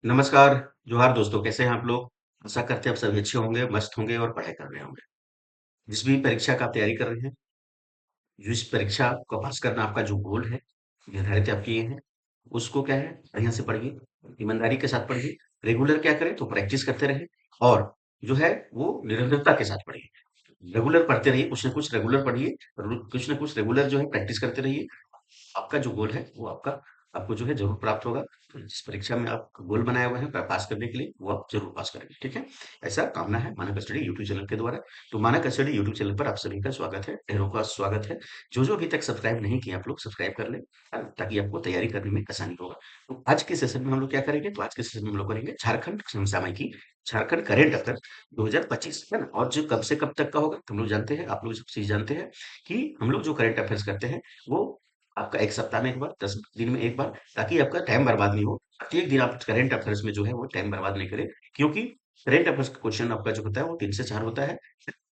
नमस्कार, जोहार दोस्तों, कैसे हैं आप लोग? आशा करते हैं आप सभी अच्छे होंगे, मस्त होंगे और पढ़ाई कर रहे होंगे। जिस भी परीक्षा का आप तैयारी कर रहे हैं, जिस परीक्षा को पास करना आपका जो गोल है, निर्धारित आप किए हैं, उसको क्या है, बढ़िया से पढ़िए, ईमानदारी के साथ पढ़िए, रेगुलर क्या करें तो प्रैक्टिस करते रहें और जो है वो निरंतरता के साथ पढ़िए। रेगुलर पढ़ते रहिए, कुछ न कुछ रेगुलर पढ़िए, कुछ न कुछ रेगुलर जो है प्रैक्टिस करते रहिए। आपका जो गोल है वो आपको जो है जरूर प्राप्त होगा। तो जिस परीक्षा में आप गोल बनाए हुए हैं पास करने के लिए वो आप जरूर पास करेंगे, ठीक है। ऐसा कामना है मानक स्टडी यूट्यूब चैनल के द्वारा। तो मानक स्टडी यूट्यूब चैनल पर आप सभी का स्वागत है, ढेरों का स्वागत है। जो जो अभी तक सब्सक्राइब नहीं किया आप लोग सब्सक्राइब कर लें, है ना? ताकि आपको तैयारी करने में आसानी होगा। तो आज के सेशन में हम लोग क्या करेंगे, तो आज के सेशन में हम लोग करेंगे झारखंड समसामयिकी, झारखंड करेंट अफेयर 2025, है ना। और जो कब से कब तक का होगा हम लोग जानते हैं, आप लोग सब चीज जानते हैं कि हम लोग जो करंट अफेयर्स करते हैं वो आपका 1 सप्ताह में 1 बार, 10 दिन में 1 बार, ताकि आपका टाइम बर्बाद नहीं हो। प्रत्येक दिन आप करंट अफेयर्स में जो है वो टाइम बर्बाद नहीं करें, क्योंकि करंट अफेयर्स का क्वेश्चन आपका जो होता है वो 3 से 4 होता है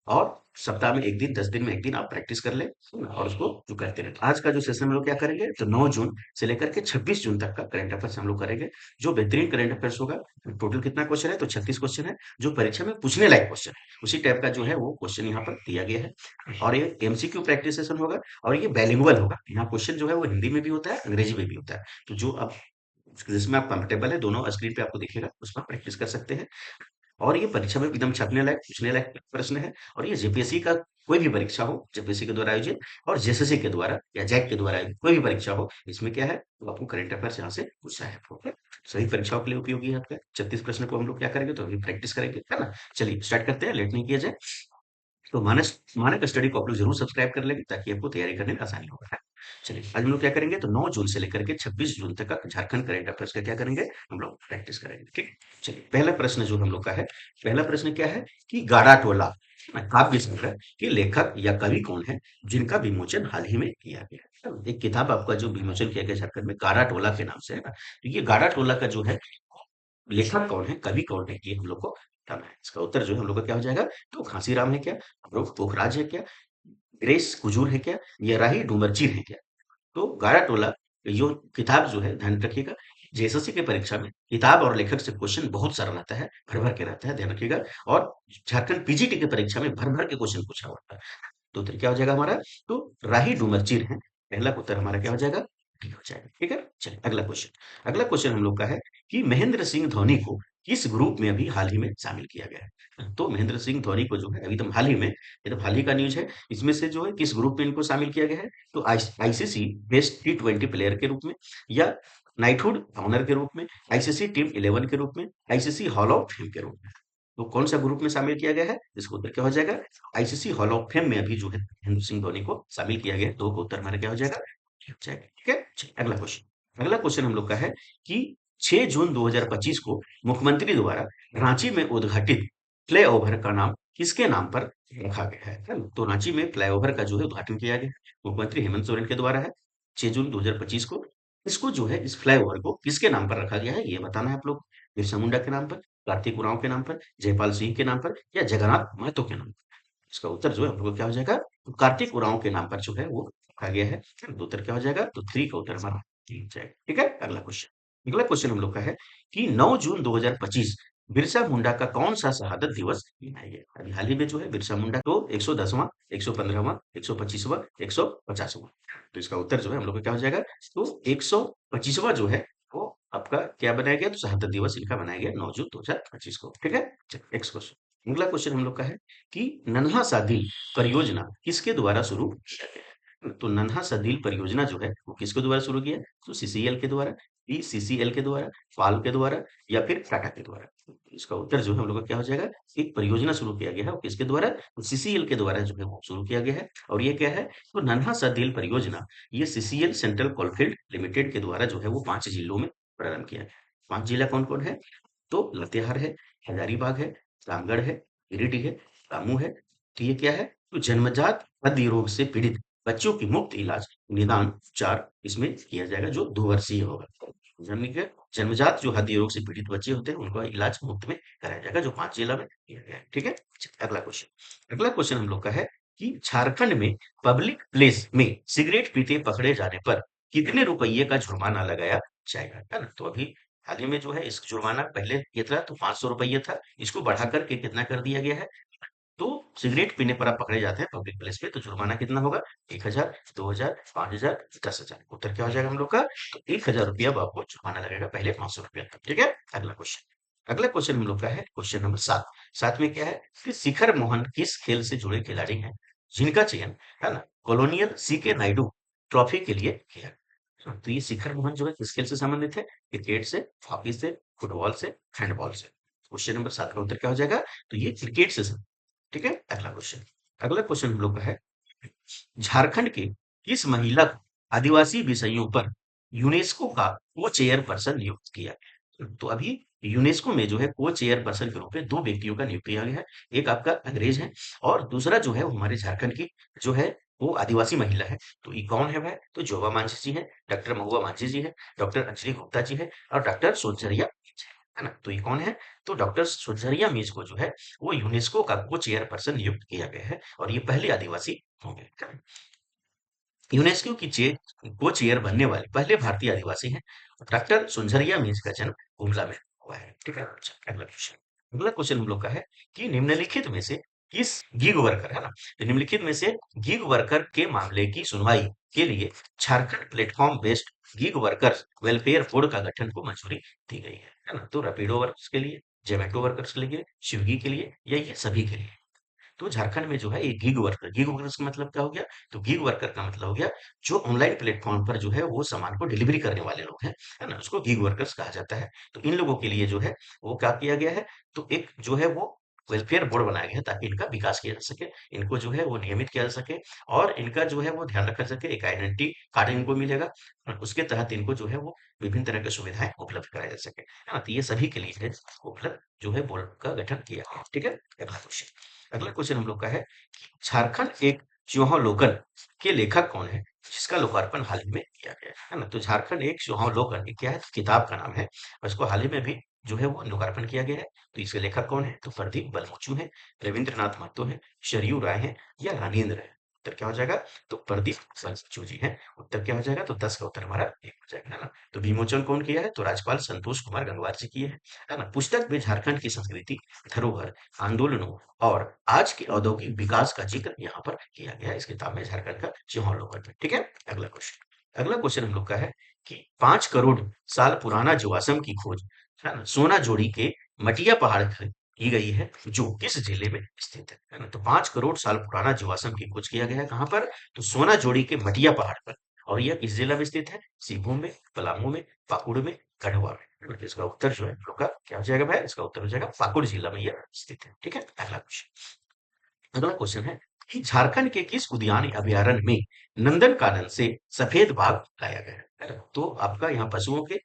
और सप्ताह में 1 दिन, 10 दिन में 1 दिन आप प्रैक्टिस कर लें, है ना? और उसको जो करते रहें। आज का जो सेशन हम लोग क्या करेंगे, तो 9 जून से लेकर के 26 जून तक का करंट अफेयर्स हम लोग करेंगे। जो बेहतरीन करंट अफेयर्स होगा, टोटल कितना क्वेश्चन है, तो 36 क्वेश्चन है, जो परीक्षा में पूछने लायक क्वेश्चन है। उसी टाइप का जो है वो क्वेश्चन यहाँ पर दिया गया है और ये एमसीक्यू प्रैक्टिस सेशन होगा और ये बाइलिंगुअल होगा। यहाँ क्वेश्चन जो है वो हिंदी में भी होता है, अंग्रेजी में भी होता है। तो जो आप जिसमें आप कंफर्टेबल है, दोनों स्क्रीन पे आपको दिखेगा, उसमें प्रैक्टिस कर सकते हैं। और ये परीक्षा में एकदम छपने लायक, पूछने लायक प्रश्न है और ये जेपीएससी का कोई भी परीक्षा हो, जेपीएससी के द्वारा आयोजित और जेएसएससी के द्वारा या जैक के द्वारा आयोजित कोई भी परीक्षा हो, इसमें क्या है, तो आपको करंट अफेयर्स यहाँ से पूछना है। ओके, सभी परीक्षाओं के लिए उपयोगी है आपका 36 प्रश्न को हम लोग क्या करेंगे, तो अभी प्रैक्टिस करेंगे, है ना। चलिए स्टार्ट करते हैं, लेट नहीं किया जाए। तो मानस मानक स्टडी को आप लोग जरूर सब्सक्राइब कर लेंगे ताकि आपको तैयारी करने में आसानी होगा। चलिए आज हम लोग क्या करेंगे, तो 9 जून से लेकर के 26 जून तक का झारखंड करंट अफेयर्स का क्या करेंगे, हम लोग प्रैक्टिस करेंगे, ठीक। चलिए पहला प्रश्न जो हम लोग का है, पहला प्रश्न क्या है कि गाड़ा टोला काव्य संग्रह के लेखक या कवि कौन है, जिनका विमोचन हाल ही में किया गया है। तो एक किताब आपका जो विमोचन किया गया झारखंड में गाड़ा टोला के नाम से, है ना। तो ये गाड़ा टोला का जो है लेखक कौन है, कवि कौन है, ये हम लोग को बताना है। इसका उत्तर जो है हम लोग का क्या हो जाएगा, तो घासीराम है क्या, अमरोह पोखराज है क्या, ग्रेस कुजूर है क्या, या राही डूमरचीर है क्या। तो गारा टोला यो किताब जो है ध्यान रखिएगा, जेएसएससी की परीक्षा में किताब और लेखक से क्वेश्चन बहुत सारा रहता है, भर भर के रहता है, ध्यान रखिएगा। और झारखंड पीजीटी की परीक्षा में भर भर के क्वेश्चन पूछा होता है। तो उत्तर क्या हो जाएगा हमारा, तो राही डूमरचीर है, पहला उत्तर हमारा क्या हो जाएगा, ठीक हो जाएगा, ठीक है। चलिए अगला क्वेश्चन, अगला क्वेश्चन हम लोग का है कि महेंद्र सिंह धोनी को किस ग्रुप में अभी हाल ही में शामिल किया गया है। तो महेंद्र सिंह धोनी को जो है अभी एकदम हाल ही में, एकदम हाल ही का न्यूज है, इसमें से जो है किस ग्रुप में इनको शामिल किया गया है, तो आईसीसी बेस्ट टी20 प्लेयर के रूप में, या नाइटहुड ऑनर के रूप में, आईसीसी टीम 11 के रूप में, आईसीसी हॉल ऑफ फेम के रूप में। तो कौन सा ग्रुप में शामिल किया गया है, इसका उत्तर क्या हो जाएगा, आईसीसी हॉल ऑफ फेम में अभी जो है महेंद्र सिंह धोनी को शामिल किया गया है। दो का उत्तर हमारा क्या हो जाएगा, ठीक हो जाएगा, ठीक है। चलिए, अगला क्वेश्चन हम लोग का है कि 6 जून 2025 को मुख्यमंत्री द्वारा रांची में उद्घाटित फ्लाईओवर का नाम किसके नाम पर रखा गया है ना? तो रांची में फ्लाईओवर का जो है उद्घाटन किया गया है, मुख्यमंत्री हेमंत सोरेन के द्वारा है, 6 जून 2025 को। इसको जो है, इस फ्लाईओवर को किसके नाम पर रखा गया है, ये बताना है आप लोग। बिरसा मुंडा के नाम पर, कार्तिक उरांव के नाम पर, जयपाल सिंह के नाम पर, या जगन्नाथ महतो के नाम पर। इसका उत्तर जो है हम लोग को क्या हो जाएगा, तो कार्तिक उरांव के नाम पर जो है वो रखा गया है। तो उत्तर क्या हो जाएगा, तो 3 का उत्तर हमारा ठीक हो जाएगा, ठीक है। अगला क्वेश्चन हम लोग का है कि 9 जून 2025 बिरसा मुंडा का कौन सा शहादत दिवस मनाया गया। अभी हाल ही में जो है बिरसा मुंडा को 110वां, 115वां, 125वां, 150वां। तो इसका उत्तर जो है हम लोग का क्या हो जाएगा, तो 125वां जो है वो आपका क्या बनाया गया, तो शहादत दिवस इनका बनाया गया 9 जून 2025 को, ठीक है। चलिए नेक्स्ट क्वेश्चन, अगला क्वेश्चन हम लोग का है कि नन्हा सा दिल परियोजना किसके द्वारा शुरू किया गया है। तो नन्हा सा दिल परियोजना जो है वो किसके द्वारा शुरू किया है, तो सीसीएल के द्वारा, बीसीसीएल के द्वारा, पाल के द्वारा, या फिर टाटा के द्वारा। तो इसका उत्तर जो है हम लोग का क्या हो जाएगा, एक परियोजना शुरू किया गया है, वो किसके द्वारा, तो सीसीएल के द्वारा जो है वो शुरू किया गया है। और ये क्या है, तो नन्हा सा दिल परियोजना, ये सीसीएल सेंट्रल कोलफील्ड लिमिटेड के द्वारा जो है वो 5 जिलों में प्रारंभ किया गया। 5 जिला कौन कौन है, तो लातेहार है, हजारीबाग है, रामगढ़ है, गिरिडीह है, रामू है। तो ये क्या है, तो जन्मजात हृदय रोग से पीड़ित बच्चों की मुफ्त इलाज, निदान, उपचार इसमें किया जाएगा, जो 2 वर्षीय होगा। यानी कि जन्मजात जो हृदय रोग से पीड़ित बच्चे होते हैं उनका इलाज मुफ्त में कराया जाएगा, जो 5 जिला में किया गया है, ठीक है। चलिए, अगला क्वेश्चन हम लोग का है कि झारखंड में पब्लिक प्लेस में सिगरेट पीते पकड़े जाने पर कितने रुपये का जुर्माना लगाया जाएगा, है ना। तो अभी हाल ही में जो है इस जुर्माना पहले ये था तो 500 रुपये था, इसको बढ़ा करके कितना कर दिया गया है। तो सिगरेट पीने पर आप पकड़े जाते हैं पब्लिक प्लेस पे तो जुर्माना कितना होगा, 1,000, 2,000, 5,000, 10,000। उत्तर क्या हो जाएगा हम लोग का, तो 1,000 रुपया अब आपको जुर्माना लगेगा, पहले 500 रुपया था। ठीक है, अगला क्वेश्चन। अगला क्वेश्चन हम लोग का है क्वेश्चन नंबर 7। 7 में क्या है कि शिखर मोहन किस खेल से जुड़े खिलाड़ी हैं जिनका चयन, है ना, कॉलोनियल सी के नायडू ट्रॉफी के लिए किया। तो ये शिखर मोहन जो है किस खेल से संबंधित है, क्रिकेट से, हॉकी से, फुटबॉल से, हैंडबॉल से। क्वेश्चन नंबर 7 का उत्तर क्या हो जाएगा, तो ये क्रिकेट से। ठीक है, अगला क्वेश्चन। अगला क्वेश्चन हम लोग का है, झारखंड के किस महिला को आदिवासी विषयों पर यूनेस्को का को चेयर पर्सन नियुक्त किया गया। तो अभी यूनेस्को में जो है को चेयर पर्सन के रूप में दो व्यक्तियों का नियुक्त किया गया है। एक आपका अंग्रेज है और दूसरा जो है वो हमारे झारखंड की जो है वो आदिवासी महिला है। तो ये कौन है वह, तो जोबा मांझी जी है, डॉक्टर महुआ मांझी जी है, डॉक्टर अंजलि गुप्ता जी है और डॉक्टर सोनजरिया है ना। तो ये कौन है, तो डॉक्टर सुनजरिया मीज को जो है वो यूनेस्को का को चेयर पर्सन नियुक्त किया गया है और ये पहले आदिवासी होंगे। यूनेस्को की को चेयर बनने वाले पहले भारतीय आदिवासी हैं। डॉक्टर सुनझरिया मीन्स का जन्म गुमला में हुआ है। ठीक है, अच्छा, अगला क्वेश्चन। अगला क्वेश्चन हम लोग का है कि निम्नलिखित में से किस गिग वर्कर, है ना, तो निम्नलिखित में से गिग वर्कर के मामले की सुनवाई के लिए Jharkhand platform based gig workers welfare board का गठन को मंजूरी दी गई है ना। तो रैपिडो वर्कर्स के लिए, जोमेटो वर्कर्स के लिए, स्विगी के लिए या ये सभी के लिए। तो झारखंड में जो है ये गिग वर्कर्स का मतलब क्या हो गया, तो गिग वर्कर का मतलब हो गया जो ऑनलाइन प्लेटफॉर्म पर जो है वो सामान को डिलीवरी करने वाले लोग हैं, है ना, उसको गिग वर्कर्स कहा जाता है। तो इन लोगों के लिए जो है वो क्या किया गया है, तो एक जो है वो वेलफेयर बोर्ड बनाया गया है ताकि इनका विकास किया जा सके, इनको जो है वो नियमित किया जा सके और इनका जो है वो ध्यान रखा जा सके, एक आइडेंटिटी कार्ड इनको मिलेगा और उसके तहत इनको जो है वो विभिन्न तरह की सुविधाएं उपलब्ध कराई जा सके, है ना। तो ये सभी के लिए है उपलब्ध जो है बोर्ड का गठन किया गया। ठीक है, अगला क्वेश्चन। अगला क्वेश्चन हम लोग का है, झारखंड एक चौहान के लेखक कौन है जिसका लोकार्पण हाल ही में किया गया है ना। तो झारखंड एक चौहान ये क्या है, तो किताब का नाम है और इसको हाल ही में भी जो है वो लोकार्पण किया गया है। तो इसके लेखक कौन है, तो प्रदीप बलमुचू है, रविंद्रनाथ महतो है, शरयू राय है या राजेंद्र है। उत्तर क्या हो जाएगा, तो प्रदीप बलमुचू जी है। उत्तर क्या हो जाएगा, तो 10 का उत्तर हमारा एक हो जाएगा, है ना। तो विमोचन कौन किया है, तो राज्यपाल संतोष कुमार गंगवार जी किए हैं, है ना। पुस्तक में झारखंड की संस्कृति, धरोहर, आंदोलनों और आज के औद्योगिक विकास का जिक्र यहाँ पर किया गया है इस किताब में, झारखंड का चौहान में। ठीक है, अगला क्वेश्चन। अगला क्वेश्चन हम लोग का है कि 5 करोड़ साल पुराना जीवाश्म की खोज, है ना, सोना जोड़ी के मटिया पहाड़ की गई है जो किस जिले में स्थित है ना। तो 5 करोड़ साल पुराना जीवाश्म की खोज किया गया है कहाँ पर, तो सोना जोड़ी के मटिया पहाड़ पर। और यह किस जिला में स्थित है, सिंहभूम में, पलामू में, पाकुड़ में, गढ़वा में। तो इसका उत्तर जो है हम लोग का क्या हो जाएगा भाई, इसका उत्तर हो जाएगा पाकुड़ जिला में यह स्थित है। ठीक है, अगला क्वेश्चन। अगला क्वेश्चन है कि झारखंड के किस उद्यान अभयारण्य में नंदन कानन से सफेद बाघ लाया गया है ना? तो आपका यहाँ पशुओं के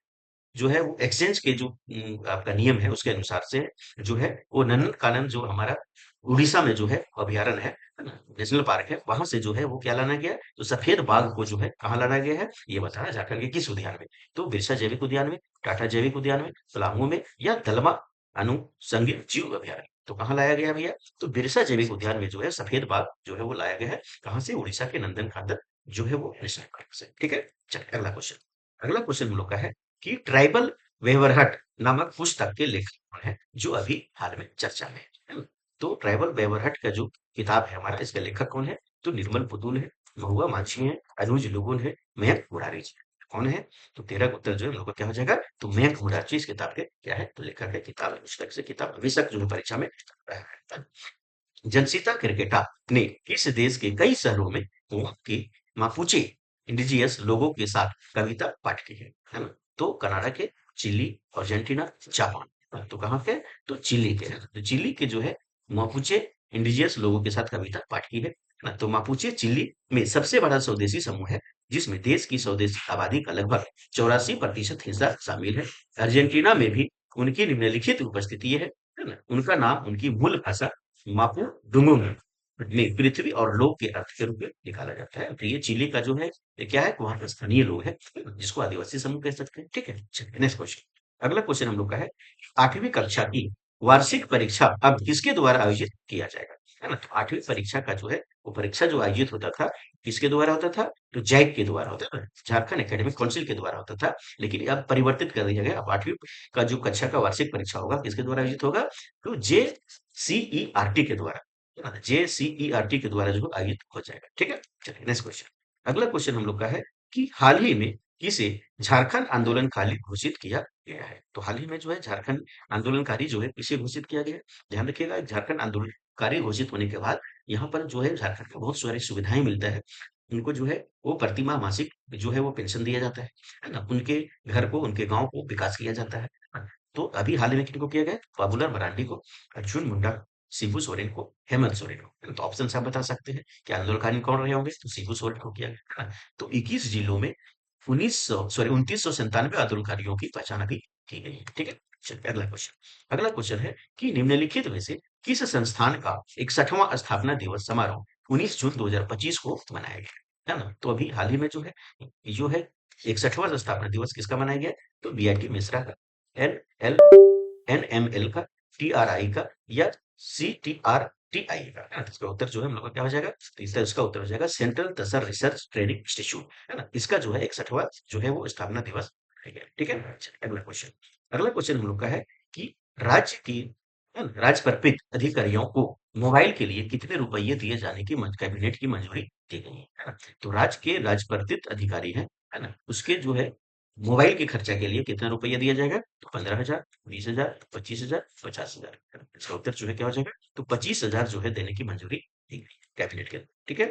जो है वो एक्सचेंज के जो आपका नियम है उसके अनुसार से जो है वो नंदन कानन जो हमारा उड़ीसा में जो है अभयारण्य है ना, नेशनल पार्क है, वहां से जो है वो क्या लाना गया है? तो सफेद बाघ को जो है कहाँ लाना गया है, ये बताना, झारखंड के किस उद्यान में, तो बिरसा जैविक उद्यान में, टाटा जैविक उद्यान में, पलामू में या दलमा अनुसंगित जीव अभयारण्य। तो कहाँ लाया गया भैया, तो बिरसा जैविक उद्यान में जो है सफेद बाघ जो है वो लाया गया है, कहाँ से, उड़ीसा के नंदन कानन जो है वो नेशनल पार्क से। ठीक है, चलिए अगला क्वेश्चन। अगला क्वेश्चन हम लोग का है कि ट्राइबल वेवरहट नामक पुस्तक के लेखक कौन है जो अभी हाल में चर्चा में है ना? तो ट्राइबल वेवरहट का जो किताब है हमारा, इसके लेखक कौन है, तो निर्मल पुतुल है, महुआ मांझी है, अनुज लुगुन है, मयंक मुरारी जी कौन है। तो 13 का उत्तर जो है हम लोग का क्या हो जाएगा, तो मयंक मुरारी इस किताब के क्या है, तो लेखक है, किताब पुस्तक से किताब हमेशा जो है परीक्षा में आता है। जनसिता क्रिकेटा ने किस देश के कई शहरों में वहाँ के मापुचे इंडिजियस लोगों के साथ कविता पाठ की है ना। तो कनाडा के, चिली, अर्जेंटीना, जापान। तो कहाँ के, तो चिली के, तो चिली के जो है मापुचे इंडिजियस लोगों के साथ कविता पाठ की है ना। तो मापुचे चिली में सबसे बड़ा स्वदेशी समूह है जिसमें देश की स्वदेशी आबादी का लगभग 84% हिस्सा शामिल है। अर्जेंटीना में भी उनकी निम्नलिखित उपस्थिति है ना। उनका नाम उनकी मूल भाषा मापू डुंगुम में पृथ्वी और लोक के अर्थ के रूप में निकाला जाता है। तो ये चिली का जो है ये क्या है, वहाँ का स्थानीय लोग है जिसको आदिवासी समूह कह सकते हैं। ठीक है, चलिए नेक्स्ट क्वेश्चन। अगला क्वेश्चन हम लोग का है 8वीं कक्षा की वार्षिक परीक्षा अब किसके द्वारा आयोजित किया जाएगा, है ना? तो 8वीं परीक्षा का जो है, वो परीक्षा जो आयोजित होता था, किसके द्वारा होता था? तो जैक के द्वारा होता था, झारखंड एकेडमिक काउंसिल के द्वारा होता था। लेकिन अब परिवर्तित कर दिया गया, अब 8वीं का जो कक्षा का वार्षिक परीक्षा होगा, किसके द्वारा आयोजित होगा? तो जेसीईआरटी के द्वारा, है ना? जेसीईआरटी के द्वारा जो आयोजित हो जाएगा, ठीक है? चलिए नेक्स्ट क्वेश्चन। अगला क्वेश्चन हम लोग का है कि हाल ही में किसे झारखंड आंदोलनकारी घोषित किया गया है? तो हाल ही में जो है झारखंड आंदोलनकारी जो है किसे घोषित किया गया है? ध्यान रखिएगा, झारखंड आंदोलनकारी घोषित होने के बाद यहाँ पर जो है झारखंड को बहुत सारी सुविधाएं मिलता है। उनको जो है वो प्रतिमाह मासिक जो है वो पेंशन दिया जाता है ना? उनके घर को, उनके गांव को विकास किया जाता है ना? तो अभी हाल ही में किनको किया गया? बाबूलाल मरांडी को, अर्जुन मुंडा, शिबू सोरेन को, हेमंत सोरेन को। तो ऑप्शन आप बता सकते हैं कि आंदोलनकारी कौन रहे होंगे? तो शिबू सोरेन को किया गया, है ना? तो 21 जिलों में 2997 आंदोलनकारियों की पहचान अभी की गई है, ठीक है? चलिए अगला क्वेश्चन। अगला क्वेश्चन है कि निम्नलिखित में से किस संस्थान का 61वां स्थापना दिवस समारोह 19 जून 2025 को मनाया गया है ना? तो अभी हाल ही में जो है 61वां स्थापना दिवस किसका मनाया गया? तो बीआईटी मिश्रा का, एन एल एनएमएल का, टीआरआई का, या सीटीआरटीआई का, है ना? इसका उत्तर जो है हम लोग का क्या हो जाएगा? तो इसका उत्तर हो जाएगा सेंट्रल तसर रिसर्च ट्रेनिंग इंस्टीट्यूट, है ना? इसका जो है 61वां जो है वो स्थापना दिवस है, ठीक है? चलिए, अगला क्वेश्चन। अगला क्वेश्चन हम लोग का है कि राज्य की, है ना, राजपत्रित अधिकारियों को मोबाइल के लिए कितने रुपये दिए जाने की कैबिनेट की मंजूरी दी गई है ना? तो राज्य के राजपत्रित अधिकारी है ना? उसके जो है मोबाइल के खर्चा के लिए कितना रुपया दिया जाएगा? तो 15,000, 20,000, 25,000, 50,000, है ना? इसका उत्तर जो है क्या हो जाएगा? तो 25,000 जो है देने की मंजूरी दी गई कैबिनेट के, ठीक है?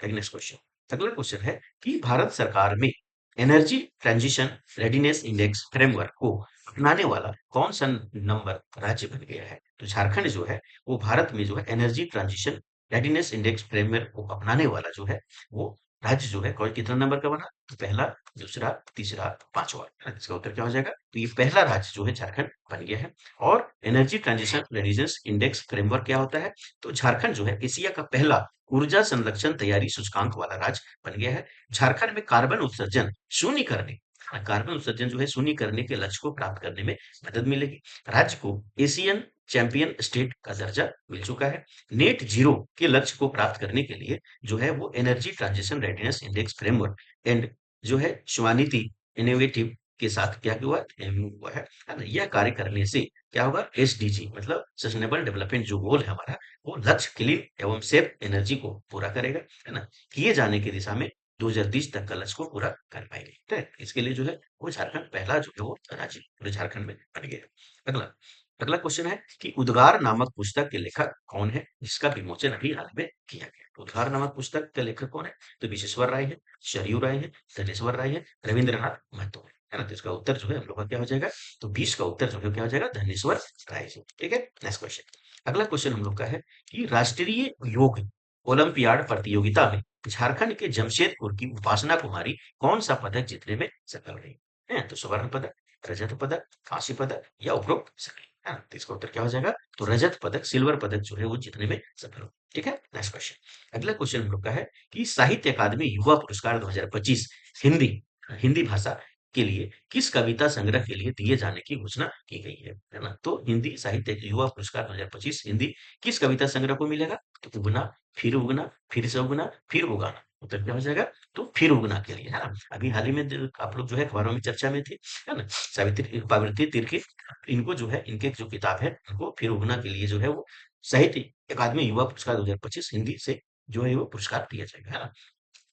Next question. अगला क्वेश्चन है कि भारत सरकार में energy transition readiness index framework को अपनाने वाला कौन सा नंबर राज्य बन गया है? तो झारखंड जो है वो भारत में जो है energy transition readiness index framework को अपनाने वाला जो है वो राज्य जो है कौन कितना नंबर का बना? तो पहला, दूसरा, तीसरा, पांचवा, है ना? इसका उत्तर क्या हो जाएगा? तो ये पहला राज्य जो है झारखंड बन गया है। और energy transition readiness index framework क्या होता है? तो झारखंड जो है एशिया का पहला ऊर्जा संरक्षण तैयारी सूचकांक वाला राज्य बन गया है। झारखंड में कार्बन उत्सर्जन शून्य करने, हाँ, कार्बन उत्सर्जन जो है शून्य करने के लक्ष्य को प्राप्त करने में मदद मिलेगी। राज्य को एशियन चैंपियन स्टेट का दर्जा मिल चुका है। नेट जीरो के लक्ष्य को प्राप्त करने के लिए जो है वो energy transition readiness index framework and जो है स्वानिति इनोवेटिव के साथ क्या हुआ? एमयू हुआ है ना? यह कार्य करने से क्या होगा? एसडीजी मतलब सस्टेनेबल डेवलपमेंट जो गोल है हमारा, वो लक्ष्य क्लीन एवं सेफ एनर्जी को पूरा करेगा, है ना? किए जाने की दिशा में 2030 तक का लक्ष्य को पूरा कर पाएंगे, ठीक है? इसके लिए जो है वो झारखंड पहला जो है वो राज्य पूरे झारखंड में बन गया। अगला अगला क्वेश्चन है कि उद्गार नामक पुस्तक के लेखक कौन है जिसका विमोचन अभी हाल में किया गया? उद्गार नामक पुस्तक के लेखक कौन है? तो विश्वेश्वर राय है, सरयू राय है, धनेश्वर राय है, रविंद्रनाथ महतो है ना? तो इसका उत्तर जो है हम लोग का क्या हो जाएगा? तो 20 का उत्तर जो है क्या हो जाएगा? धनेश्वर राय जी, ठीक है? Next question. अगला क्वेश्चन हम लोग का है कि राष्ट्रीय योग ओलंपियाड प्रतियोगिता में झारखंड के जमशेदपुर की उपासना कुमारी कौन सा पदक जीतने में सफल रही है? तो स्वर्ण पदक, रजत पदक, कांस्य पदक, या उपरोक्त सभी, है ना? तो इसका उत्तर क्या हो जाएगा? तो रजत पदक, सिल्वर पदक जो है वो जीतने में सफल हो, ठीक है? Next question. अगला क्वेश्चन हम लोग का है कि साहित्य अकादमी युवा पुरस्कार 2025 हिंदी हिंदी भाषा के लिए किस कविता संग्रह के लिए दिए जाने की घोषणा की गई है ना? तो हिंदी साहित्य युवा पुरस्कार 2025 हिंदी किस कविता संग्रह को मिलेगा? तो उगना, फिर से उगना, फिर उगाना। उत्तर क्या हो जाएगा? तो फिर उगना के लिए, है ना? अभी हाल ही में आप लोग जो है अखबारों में चर्चा में थे, है ना? सावित्री पावित्री तिर्की, इनको जो है इनके जो किताब है उनको फिर उगना के लिए जो है वो साहित्य अकादमी युवा पुरस्कार 2025 हिंदी से जो है वो पुरस्कार दिया जाएगा, है ना?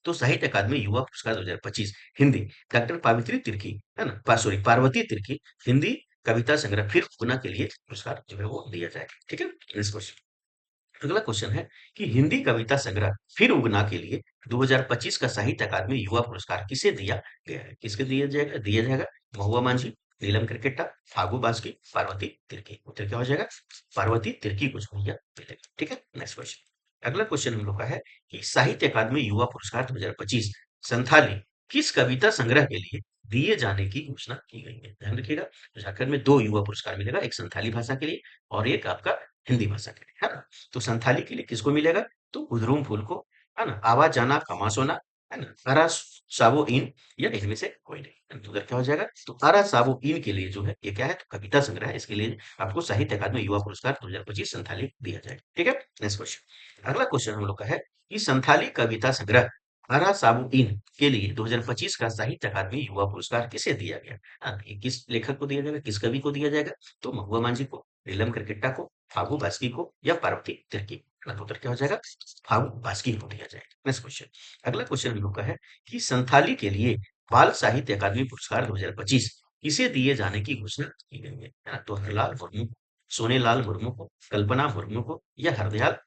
तो साहित्य अकादमी युवा पुरस्कार 2025 हिंदी डॉक्टर पावित्री तिर्की, है ना? सॉरी, पार्वती तिर्की हिंदी कविता संग्रह फिर उगना के लिए पुरस्कार जो है वो दिया जाएगा, ठीक है? Next question. अगला क्वेश्चन है कि हिंदी कविता संग्रह फिर उगना के लिए 2025 का साहित्य अकादमी युवा पुरस्कार किसे दिया गया है? किसके दिया जाएगा? महुआ मांझी, नीलम क्रिकेटा, फागू बास्की, पार्वती तिर्की। उत्तर क्या हो जाएगा? पार्वती तिर्की को जो है मिलेगा, ठीक है? Next question. अगला क्वेश्चन हम लोग का है कि साहित्य अकादमी युवा पुरस्कार 2025 संथाली किस कविता संग्रह के लिए दिए जाने की घोषणा की गई है? ध्यान रखिएगा, झारखंड में दो युवा पुरस्कार मिलेगा, एक संथाली भाषा के लिए और एक आपका हिंदी भाषा के लिए, है ना? तो संथाली के लिए किसको मिलेगा? तो उधरूम फूल को, है ना? आवा जाना कमा सोना, है ना? अरा सावो इन या इनमें से कोई नहीं। तो उधर क्या हो जाएगा? तो अरा सावो इन के लिए जो है ये क्या है? तो कविता संग्रह है। इसके लिए आपको साहित्य अकादमी युवा पुरस्कार 2025 संथाली दिया जाएगा। ठीक है? Next question. अगला क्वेश्चन हम लोग का है कि संथाली कविता संग्रह अरा सावो इन के लिए 2025 का साहित्य अकादमी युवा पुरस्कार किसे दिया गया? ये किस लेखक को दिया जाएगा? किस कवि को दिया जाएगा? तो महुआ मांझी को, नीलम क्रिकेटा को, फागू बास्की को या पार्वती तिर्की? तो उत्तर क्या हो जाएगा? फागू बास्की को दिया जाएगा। Next question. अगला क्वेश्चन हम लोग का है कि संथाली के लिए बाल साहित्य अकादमी पुरस्कार 2025 किसे दिए जाने की घोषणा की गई है ना? तो हरलाल मुर्मू को, सोनेलाल मुर्मू को, कल्पना मुर्मू को या हरदयाल,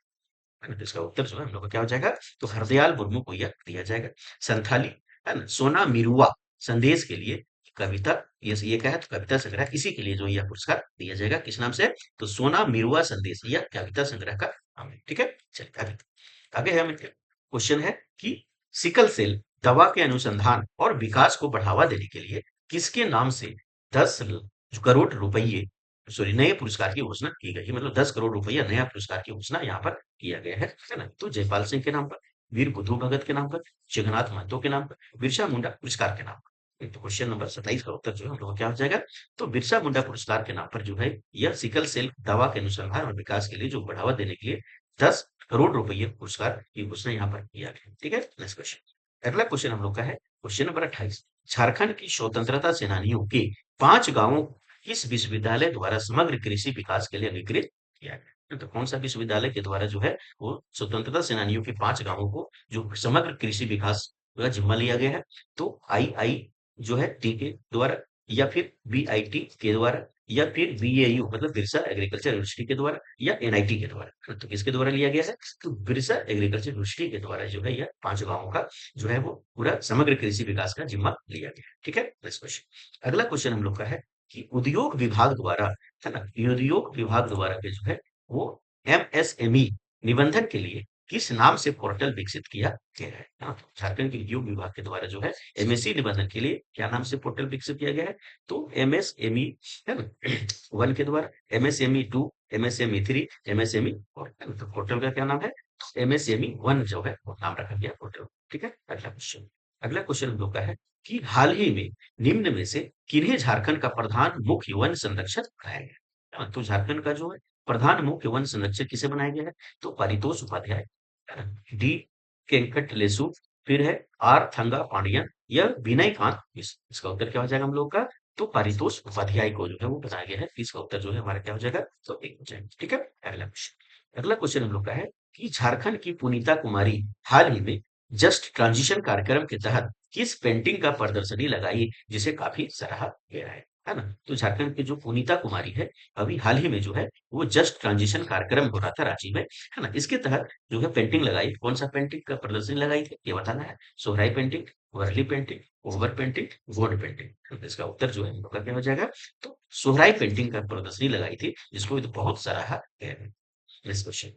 है ना? तो इसका उत्तर जो है हम लोग का क्या हो जाएगा? तो हरदयाल मुर्मू को यह दिया जाएगा। संथाली, है ना? सोना मिरुआ संदेश के लिए कविता, ये क्या है? तो कविता संग्रह, इसी के लिए जो यह पुरस्कार दिया जाएगा किस नाम से? तो सोना मिरुआ संदेश यह कविता संग्रह का नाम है। ठीक है? चलिए आगे आगे है मित्र। क्वेश्चन है कि सिकल सेल दवा के अनुसंधान और विकास को बढ़ावा देने के लिए किसके नाम से 10 करोड़ रुपए, सॉरी, नए पुरस्कार की घोषणा की गई है। मतलब 10 करोड़ रुपया नया पुरस्कार की घोषणा यहाँ पर किया गया है ना? तो जयपाल सिंह के नाम पर, वीर बुद्धू भगत के नाम पर, जगन्नाथ महतो के नाम पर, बिरसा मुंडा पुरस्कार के नाम पर। तो क्वेश्चन नंबर 27 का उत्तर जो है हम लोग का क्या हो जाएगा? तो बिरसा मुंडा पुरस्कार के नाम पर जो है यह सिकल सेल दवा के अनुसंधान और विकास के लिए जो बढ़ावा देने के लिए 10 करोड़ रुपये पुरस्कार की घोषणा यहाँ पर किया गया। ठीक है? Next question. अगला क्वेश्चन हम लोग का है क्वेश्चन नंबर 28। झारखंड की स्वतंत्रता सेनानियों के 5 गांवों किस विश्वविद्यालय द्वारा समग्र कृषि विकास के लिए अंगीकृत किया गया? तो कौन सा विश्वविद्यालय के द्वारा जो है वो स्वतंत्रता सेनानियों के 5 गांवों को जो समग्र कृषि विकास का जिम्मा लिया गया है? तो आई जो है टी के द्वारा, या फिर बीआईटी के द्वारा, या फिर बीएयू मतलब बिरसा एग्रीकल्चर यूनिवर्सिटी के द्वारा, या एनआईटी के द्वारा। तो किसके द्वारा लिया गया है? तो बिरसा एग्रीकल्चर यूनिवर्सिटी के द्वारा जो है यह 5 गांवों का जो है वो पूरा समग्र कृषि विकास का जिम्मा लिया गया है। ठीक है? Next question. अगला क्वेश्चन हम लोग का है कि उद्योग विभाग द्वारा, है ना? उद्योग विभाग द्वारा के जो है वो एमएसएमई निबंधन के लिए किस नाम से पोर्टल विकसित किया गया है? हाँ, तो झारखंड के उद्योग विभाग के द्वारा जो है एमएससी निबंधन के लिए क्या नाम से पोर्टल विकसित किया गया है? तो एमएसएमई, है ना? 1 के द्वारा, एमएसएमई 2, एमएसएमई 3, एमएसएमई 4। तो पोर्टल का क्या नाम है? एमएसएमई 1 जो है वो नाम रखा गया पोर्टल। ठीक है? अगला क्वेश्चन। अगला क्वेश्चन हम लोग का है कि हाल ही में निम्न में से किन्हें झारखंड का प्रधान मुख्य वन संरक्षक बनाया गया? तो झारखंड का जो है प्रधान मुख्य वन संरक्षक किसे बनाया गया है? तो परितोष उपाध्याय, है ना? डी वेंकटलेसु, फिर है आर थंगा पांडियन या विनय कांत। इसका उत्तर क्या हो जाएगा हम लोग का? तो परितोष उपाध्याय को जो है वो बनाया गया है। इसका उत्तर जो है हमारा क्या हो जाएगा? तो एक हो जाएगा। ठीक है? अगला क्वेश्चन। अगला क्वेश्चन हम लोग का है कि झारखंड की पुनीता कुमारी हाल ही में जस्ट ट्रांजिशन कार्यक्रम के तहत किस पेंटिंग का प्रदर्शनी लगाई जिसे काफी सराहा गया है ना? तो झारखंड की जो पुनीता कुमारी है अभी हाल ही में जो है वो जस्ट ट्रांजिशन कार्यक्रम हो रहा था रांची में, है ना? इसके तहत जो है पेंटिंग लगाई। कौन सा पेंटिंग का प्रदर्शनी लगाई थी ये बताना है। Sohrai painting, Warli painting, over painting, Gond painting. तो इसका उत्तर जो है हम लोग का क्या हो जाएगा? तो सोहराई पेंटिंग का प्रदर्शनी लगाई थी जिसको तो बहुत सराहा गया है। Next question.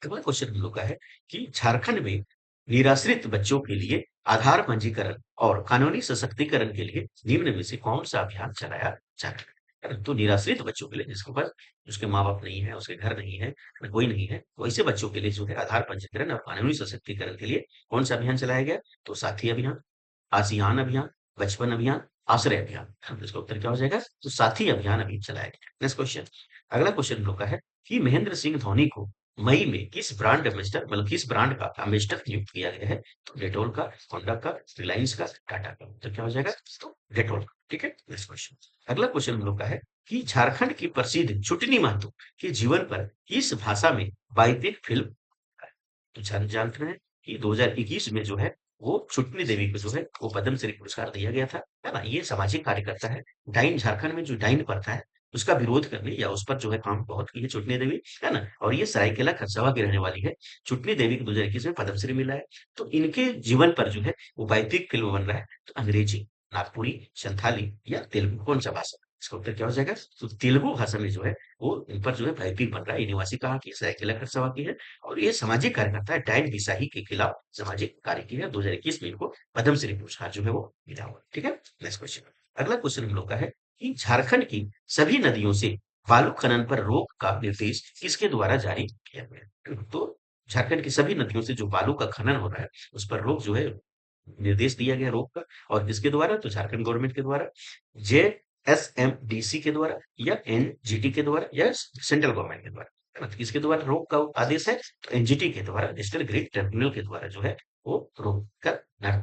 अगला क्वेश्चन हम लोग का है कि झारखंड में निराश्रित बच्चों के लिए आधार पंजीकरण और कानूनी सशक्तिकरण के लिए निम्न में से कौन सा अभियान चलाया जा रहा है? तो निराश्रित बच्चों के लिए जिसके पास उसके माँ बाप नहीं है, उसके घर नहीं है, कोई नहीं है, तो ऐसे बच्चों के लिए जो है आधार पंजीकरण और कानूनी सशक्तिकरण के लिए कौन सा अभियान चलाया गया? तो साथी अभियान, आसियान अभियान, बचपन अभियान, आश्रय अभियान। तो इसका उत्तर क्या हो जाएगा? तो साथी अभियान अभी चलाया गया। Next question. अगला क्वेश्चन हम लोग का है कि महेंद्र सिंह धोनी को मई में किस ब्रांड एम्बेसडर, मतलब किस ब्रांड का एम्बेसडर नियुक्त किया गया है? तो डेटोल का, होंडा का, रिलायंस का, टाटा का। तो क्या हो जाएगा? तो डेटोल का। ठीक है? Next question. अगला क्वेश्चन हम लोग का है कि झारखंड की प्रसिद्ध छुटनी महतो के जीवन पर किस भाषा में बाइपिक फिल्म है? तो जानते हैं कि 2021 में जो है वो छुटनी देवी को जो है वो पद्मश्री पुरस्कार दिया गया था, है ना? ये सामाजिक कार्यकर्ता है। डाइन, झारखंड में जो डाइन प्रथा है उसका विरोध करने या उस पर जो है काम बहुत की है छुटनी देवी, है ना? और ये सरायकेला खरसावां की रहने वाली है। छुटनी देवी को 2021 में पद्मश्री मिला है। तो इनके जीवन पर जो है वो बायोपिक फिल्म बन रहा है। तो अंग्रेजी, नागपुरी, संथाली या तेलुगु, कौन सा भाषा? इसका उत्तर क्या हो जाएगा? तो तेलुगु भाषा में जो है वो इन पर जो है बायोपिक बन रहा है। ये निवासी कहाँ की? सरायकेला खरसावां की है। और ये सामाजिक कार्यकर्ता है, डायन बिसाही के खिलाफ सामाजिक कार्य किया। 2021 में इनको पद्मश्री पुरस्कार जो है वो मिला हुआ है। ठीक है? Next question. अगला क्वेश्चन हम लोग का है कि झारखंड की सभी नदियों से बालू खनन पर रोक का निर्देश किसके द्वारा जारी किया गया है? तो झारखंड की सभी नदियों से जो बालू का खनन हो रहा है उस पर रोक जो है निर्देश दिया गया रोक का, और किसके द्वारा? तो झारखंड गवर्नमेंट के द्वारा, जेएसएमडीसी के द्वारा, या एनजीटी के द्वारा, या सेंट्रल गवर्नमेंट के द्वारा, है ना? तो किसके द्वारा रोक का आदेश है? तो एनजीटी के द्वारा, नेशनल ग्रीन ट्रिब्यूनल के द्वारा जो है वो रोक का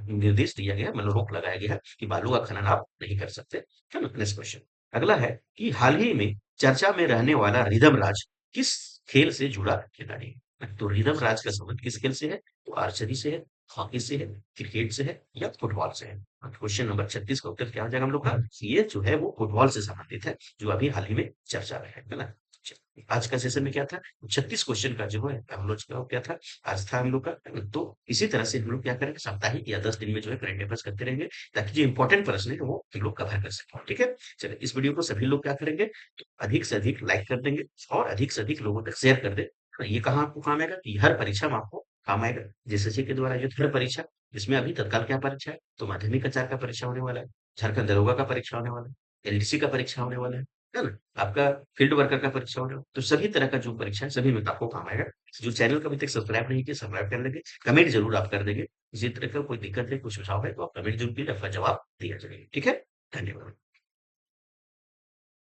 निर्देश दिया गया, मतलब रोक लगाया गया है कि बालू का खनन आप नहीं कर सकते, है ना? नेक्स्ट क्वेश्चन अगला है कि हाल ही में चर्चा में रहने वाला रिदम राज किस खेल से जुड़ा खिलाड़ी है? तो रिदम राज का संबंध किस खेल से है? तो आर्चरी से है, हॉकी से है, क्रिकेट से है, या फुटबॉल से है? क्वेश्चन नंबर 36 का उत्तर क्या हो जाएगा हम लोग का? ये जो है वो फुटबॉल से संबंधित है, जो अभी हाल ही में चर्चा में है ना? चलिए, आज का सेशन में क्या था? 36 क्वेश्चन का जो है हम लोग का क्या था? आज था हम लोग का, है ना? तो इसी तरह से हम लोग क्या करेंगे, साप्ताहिक या 10 दिन में जो है करंट अफेयर्स करते रहेंगे, ताकि जो इंपॉर्टेंट प्रश्न है वो हम लोग कवर कर सकें, ठीक है? चलिए, इस वीडियो को सभी लोग क्या करेंगे, तो अधिक से अधिक लाइक कर देंगे और अधिक से अधिक लोगों तक शेयर कर दें। ये कहाँ आपको काम आएगा? कि हर परीक्षा में आपको काम आएगा। जेएसएससी के द्वारा जो थर्ड परीक्षा, इसमें अभी तत्काल क्या परीक्षा है? तो माध्यमिक आचार का परीक्षा होने वाला है, झारखंड दरोगा का परीक्षा होने वाला है, एलडीसी का परीक्षा होने वाला है ना? आपका फील्ड वर्कर का परीक्षा होने वाला है। तो सभी तरह का जो परीक्षा है, सभी में आपको काम आएगा। जो चैनल को अभी तक सब्सक्राइब नहीं किया, सब्सक्राइब कर लेंगे, कमेंट जरूर आप कर देंगे। किसी तरह का कोई दिक्कत है, कुछ सुझाव है, तो आप कमेंट जरूर कीजिए, आपका जवाब दिया जाएगा, ठीक है? धन्यवाद।